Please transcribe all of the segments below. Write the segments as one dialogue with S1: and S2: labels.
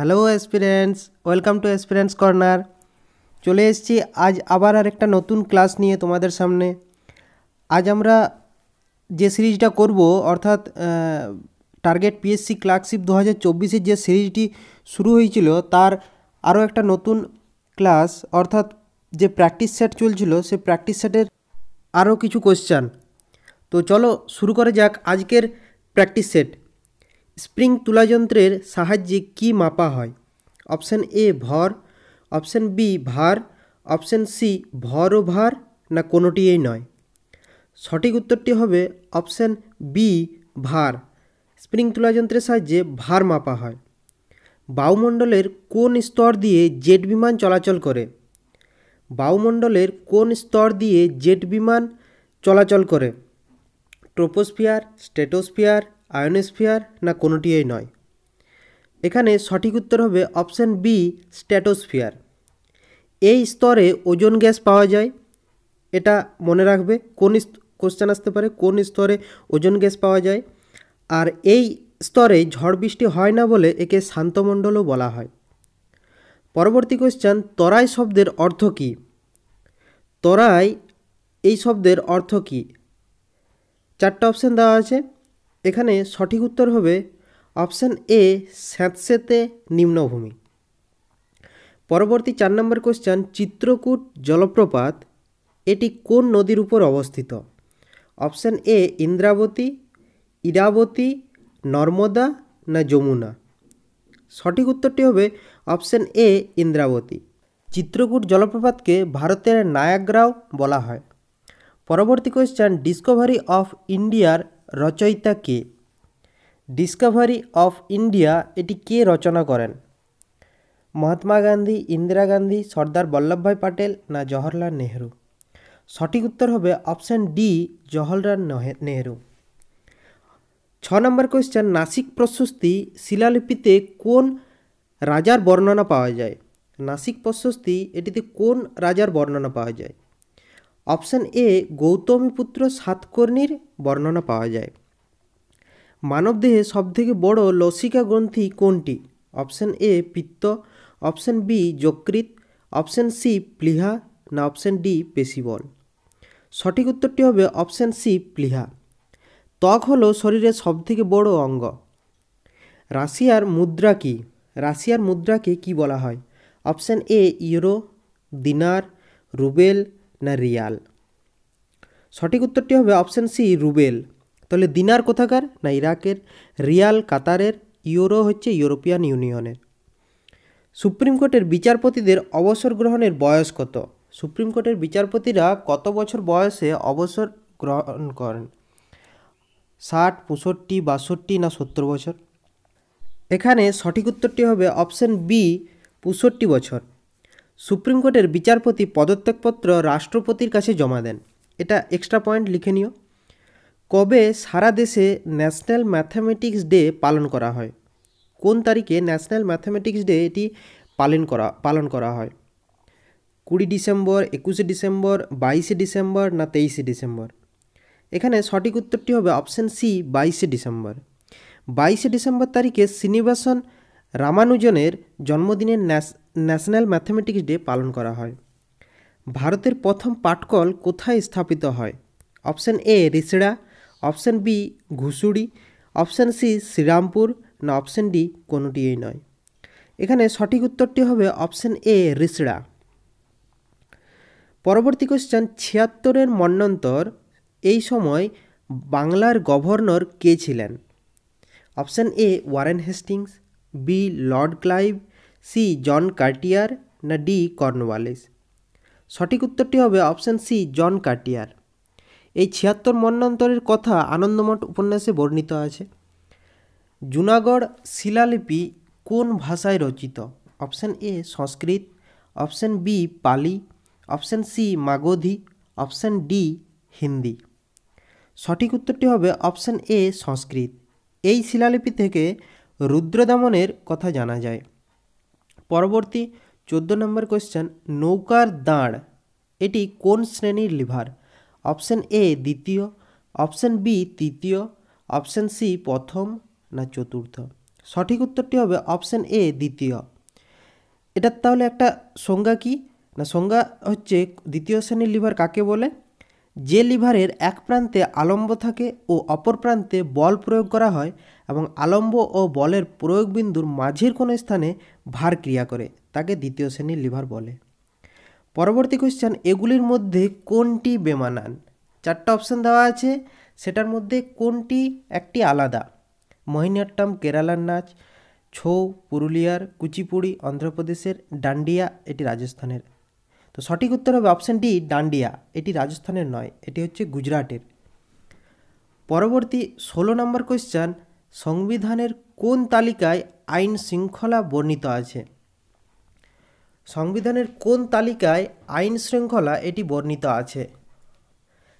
S1: Hello aspirants, welcome to aspirants corner. চলে এসেছি আজ আবার আর একটা নতুন ক্লাস নিয়ে তোমাদের সামনে। আজ আমরা যে সিরিজটা করব, অর্থাৎ টার্গেট পিএসসি ক্লার্কশিপ 2024-এর যে সিরিজটি শুরু হয়েছিল তার আরও একটা নতুন ক্লাস, অর্থাৎ যে প্র্যাকটিস সেট চলছিল সেই প্র্যাকটিস সেটের আরও কিছু কোশ্চান। তো চলো শুরু করা যাক আজকের প্র্যাকটিস সেট। স্প্রিং তুলাযন্ত্রের সাহায্যে কি মাপা হয়? অপশান এ ভর, অপশান বি ভার, অপশান সি ভর ও ভার, না কোনোটিই নয়। সঠিক উত্তরটি হবে অপশান বি ভার। স্প্রিং তুলাযন্ত্রের সাহায্যে ভার মাপা হয়। বায়ুমণ্ডলের কোন স্তর দিয়ে জেট বিমান চলাচল করে? বায়ুমণ্ডলের কোন স্তর দিয়ে জেট বিমান চলাচল করে? ট্রোপোস্ফিয়ার, স্ট্র্যাটোস্ফিয়ার, আয়োনোস্ফিয়ার, না কোনোটিই নয়। এখানে সঠিক উত্তর হবে অপশান বি স্ট্র্যাটোস্ফিয়ার। এই স্তরে ওজোন গ্যাস পাওয়া যায়। এটা মনে রাখবে, কোন কোশ্চেন আসতে পারে, কোন স্তরে ওজোন গ্যাস পাওয়া যায়। আর এই স্তরে ঝড় বৃষ্টি হয় না বলে একে শান্তমণ্ডলও বলা হয়। পরবর্তী কোশ্চেন, তরাই শব্দের অর্থ কী? তরাই এই শব্দের অর্থ কী? চারটা অপশান দেওয়া আছে। এখানে সঠিক উত্তর হবে অপশান এ স্যাঁতসেঁতে নিম্নভূমি। পরবর্তী 4 নম্বর কোশ্চেন, চিত্রকূট জলপ্রপাত এটি কোন নদীর উপর অবস্থিত? অপশান এ ইন্দ্রাবতী, ইরাবতী, নর্মদা, না যমুনা। সঠিক উত্তরটি হবে অপশান এ ইন্দ্রাবতী। চিত্রকূট জলপ্রপাতকে ভারতের নায়াগ্রাও বলা হয়। পরবর্তী কোয়েশ্চেন, ডিসকভারি অফ ইন্ডিয়ার রচয়িতা কে? ডিসকভারি অফ ইন্ডিয়া এটি কে রচনা করেন? মহাত্মা গান্ধী, ইন্দিরা গান্ধী, সর্দার বল্লভভাই প্যাটেল, না জওহরলাল নেহেরু। সঠিক উত্তর হবে অপশান ডি জওহরলাল নেহেরু। 6 নম্বর কোয়েশ্চেন, নাসিক প্রশস্তি শিলালিপিতে কোন রাজার বর্ণনা পাওয়া যায়? নাসিক প্রশস্তি এটিতে কোন রাজার বর্ণনা পাওয়া যায়? অপশান এ গৌতমীপুত্র সাতকর্ণীর বর্ণনা পাওয়া যায়। মানবদেহে সবথেকে বড় লসিকা গ্রন্থি কোনটি? অপশান এ পিত্ত, অপশান বি যকৃৎ, অপশান সি প্লীহা, না অপশান ডি পেশিবল। সঠিক উত্তরটি হবে অপশান সি প্লীহা। ত্বক হলো শরীরের সবথেকে বড় অঙ্গ। রাশিয়ার মুদ্রা কি? রাশিয়ার মুদ্রাকে কি বলা হয়? অপশান এ ইউরো, দিনার, রুবেল, না রিয়াল। সঠিক উত্তরটি হবে অপশান সি রুবেল। তাহলে দিনার কোথাকার? না ইরাকের, রিয়াল কাতারের, ইউরো হচ্ছে ইউরোপিয়ান ইউনিয়নের। সুপ্রিম কোর্টের বিচারপতিদের অবসর গ্রহণের বয়স কত? সুপ্রিম কোর্টের বিচারপতিরা কত বছর বয়সে অবসর গ্রহণ করেন? 60, 65, 62, না 70 বছর। এখানে সঠিক উত্তরটি হবে অপশান বি 65 বছর। সুপ্রিম কোর্টের বিচারপতি পদত্যাগপত্র রাষ্ট্রপতির কাছে জমা দেন। এটা এক্সট্রা পয়েন্ট লিখে নিও। কবে সারা দেশে ন্যাশনাল ম্যাথামেটিক্স ডে পালন করা হয়? কোন তারিখে ন্যাশনাল ম্যাথামেটিক্স ডে এটি পালন করা হয়? 20 ডিসেম্বর, 21 ডিসেম্বর, 22 ডিসেম্বর, না 23 ডিসেম্বর। এখানে সঠিক উত্তরটি হবে অপশান সি 22 ডিসেম্বর। 22 ডিসেম্বর তারিখে শ্রীনিবাসন রামানুজনের জন্মদিনের ন্যাশনাল ম্যাথামেটিক্স ডে পালন করা হয়। ভারতের প্রথম পাটকল কোথায় স্থাপিত হয়? Option A Rishra, option B ঘুষুড়ি, অপশান সি শ্রীরামপুর, না অপশান ডি কোনোটিই নয়। এখানে সঠিক উত্তরটি হবে অপশান এ রিসড়া। পরবর্তী কোশ্চেন, 76-এর মন্বন্তর এই সময় বাংলার গভর্নর কে ছিলেন? Option A Warren Hastings, B lord Clive, C John Cartier, না ডি কর্নওয়ালিস। সঠিক উত্তরটি হবে অপশান সি জন কার্টিয়ার। এই 76 মন্বন্তরের কথা আনন্দমঠ উপন্যাসে বর্ণিত আছে। জুনাগড় শিলালিপি কোন ভাষায় রচিত? Option A Sanskrit, option B Pali, option C Magadhi, option D Hindi. সঠিক উত্তরটি হবে অপশান এ সংস্কৃত। এই শিলালিপি থেকে রুদ্রদমনের কথা জানা যায়। পরবর্তী 14 নম্বর কোয়েশ্চেন, নৌকার দাঁড় এটি কোন শ্রেণীর লিভার? অপশান এ দ্বিতীয়, অপশান বি তৃতীয়, অপশান সি প্রথম, না চতুর্থ। সঠিক উত্তরটি হবে অপশান এ দ্বিতীয়। এটার তাহলে একটা সংজ্ঞা কি না, সংজ্ঞা হচ্ছে দ্বিতীয় শ্রেণীর লিভার কাকে বলে? যে লিভারের এক প্রান্তে আলম্ব থাকে ও অপর প্রান্তে বল প্রয়োগ করা হয় এবং আলম্ব ও বলের প্রয়োগ বিন্দুর মাঝের কোনো স্থানে ভার ক্রিয়া করে, তাকে দ্বিতীয় শ্রেণীর লিভার বলে। পরবর্তী কোশ্চেন, এগুলির মধ্যে কোনটি বেমানান? 4টা অপশান দেওয়া আছে, সেটার মধ্যে কোনটি একটি আলাদা? মোহিনীঅট্টম কেরালার নাচ, ছৌ পুরুলিয়ার, কুচিপুড়ি অন্ধ্রপ্রদেশের, ডান্ডিয়া এটি রাজস্থানের। তো সঠিক উত্তর হবে অপশান ডি ডান্ডিয়া, এটি রাজস্থানের নয়, এটি হচ্ছে গুজরাটের। পরবর্তী 16 নম্বর কোশ্চেন, সংবিধানের কোন তালিকায় আইন শৃঙ্খলা বর্ণিত আছে? সংবিধানের কোন তালিকায় আইন শৃঙ্খলা এটি বর্ণিত আছে?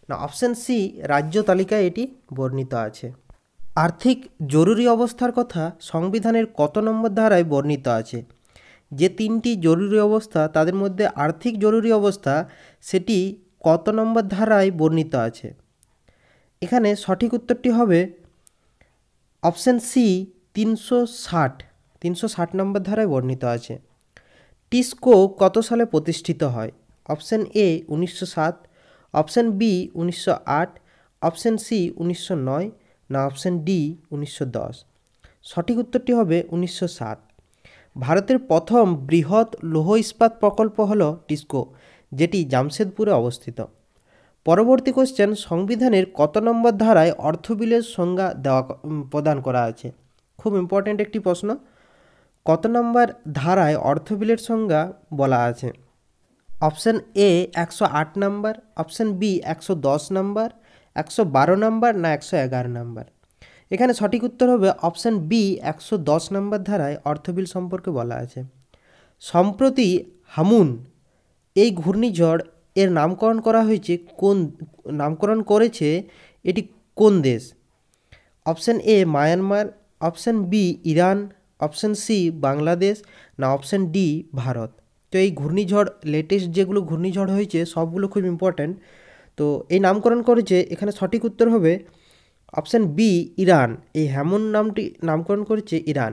S1: না, অপশান সি রাজ্য তালিকায় এটি বর্ণিত আছে। আর্থিক জরুরি অবস্থার কথা সংবিধানের কত নম্বর ধারায় বর্ণিত আছে? যে 3টি জরুরি অবস্থা তাদের মধ্যে আর্থিক জরুরি অবস্থা সেটি কত নম্বর ধারায় বর্ণিত আছে? এখানে সঠিক উত্তরটি হবে অপশান সি 360 নম্বর ধারায় বর্ণিত আছে। টিস্কো কত সালে প্রতিষ্ঠিত হয়? Option A 1907, option B 1908, option C 1909, না অপশান ডি 1910? সঠিক উত্তরটি হবে 1907। ভারতের প্রথম বৃহৎ লৌহ ইস্পাত প্রকল্প হল টিস্কো, যেটি জামশেদপুরে অবস্থিত। পরবর্তী কোশ্চেন, সংবিধানের কত নম্বর ধারায় অর্থ বিলের সংজ্ঞা প্রদান করা আছে? খুব ইম্পর্ট্যান্ট একটি প্রশ্ন। কত নম্বর ধারায় অর্থ বিলের সংজ্ঞা বলা আছে? Option A 108 number, option B 110 number, 112 number, না 111 নম্বর? এখানে সঠিক উত্তর হবে অপশান বি 110 নম্বর ধারায় অর্থবিল সম্পর্কে বলা আছে। সম্প্রতি হামুন এই ঘূর্ণিঝড় এর নামকরণ করেছে এটি কোন দেশ? Option A Myanmar, option B Iran, option C Bangladesh, না অপশান ডি ভারত? তো এই ঘূর্ণিঝড় লেটেস্ট যেগুলো ঘূর্ণিঝড় হয়েছে সবগুলো খুব ইম্পর্ট্যান্ট। তো এই নামকরণ করেছে, এখানে সঠিক উত্তর হবে অপশান বি ইরান। এই হ্যামুন নামটি নামকরণ করেছে ইরান।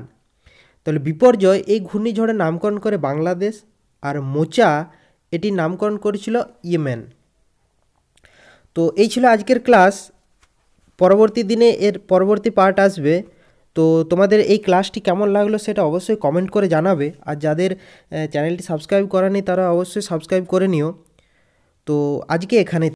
S1: তাহলে বিপর্যয় এই ঘূর্ণিঝড়ের নামকরণ করে বাংলাদেশ, আর মোচা এটির নামকরণ করেছিল ইয়েমেন। তো এই ছিল আজকের ক্লাস। পরবর্তী দিনে এর পরবর্তী পার্ট আসবে। তো তোমাদের এই ক্লাসটি কেমন লাগলো সেটা অবশ্যই কমেন্ট করে জানাবে। আর যাদের চ্যানেলটি সাবস্ক্রাইব করা নেই তারা অবশ্যই সাবস্ক্রাইব করে নিও। তো আজকে এখানে